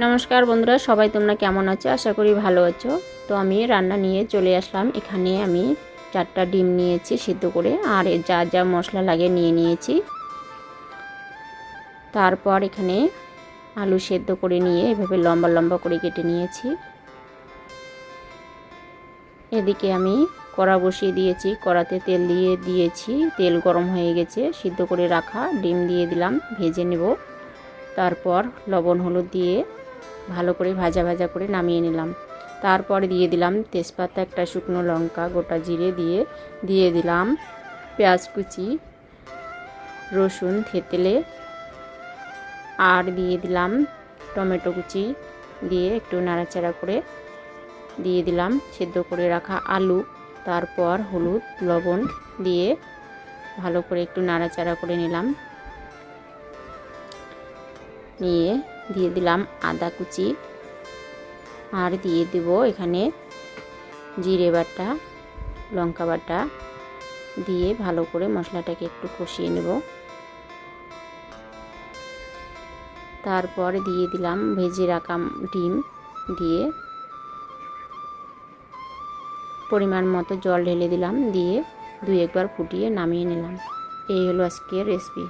নমস্কার বন্ধুরা, সবাই তোমরা কেমন আছো? আশা করি ভালো আছো। তো আমি রান্না নিয়ে চলে আসলাম। এখানে আমি 4টা ডিম নিয়েছি সিদ্ধ করে, আর যা যা মশলা লাগে নিয়ে নিয়েছি। তারপর এখানে আলু সেদ্ধ করে নিয়ে এভাবে লম্বা লম্বা করে কেটে নিয়েছি। এদিকে আমি কড়া বসিয়ে দিয়েছি, কড়াতে তেল দিয়ে দিয়েছি। তেল গরম হয়ে গেছে, সিদ্ধ করে রাখা ডিম দিয়ে দিলাম, ভেজে নেব। তারপর লবণ হলুদ দিয়ে ভালো করে ভাজা ভাজা করে নামিয়ে নিলাম। তারপরে দিয়ে দিলাম তেজপাতা, একটা শুকনো লঙ্কা, গোটা জিরে দিয়ে দিলাম পেঁয়াজ কুচি, রসুন থেতলে, আর দিয়ে দিলাম টমেটো কুচি, দিয়ে একটু নাড়াচাড়া করে দিয়ে দিলাম সেদ্ধ করে রাখা আলু। তারপর হলুদ লবণ দিয়ে ভালো করে একটু নাড়াচাড়া করে নিলাম। নিয়ে দিয়ে দিলাম আদা কুচি, আর দিয়ে দেব এখানে জিরে বাটা, লঙ্কা বাটা দিয়ে ভালো করে মশলাটাকে একটু কষিয়ে নেব। তারপর দিয়ে দিলাম ভেজে রাখা ডিম, দিয়ে পরিমাণ মতো জল ঢেলে দিলাম, দিয়ে 2-1 বার ফুটিয়ে নামিয়ে নিলাম। এই হলো আজকের রেসিপি।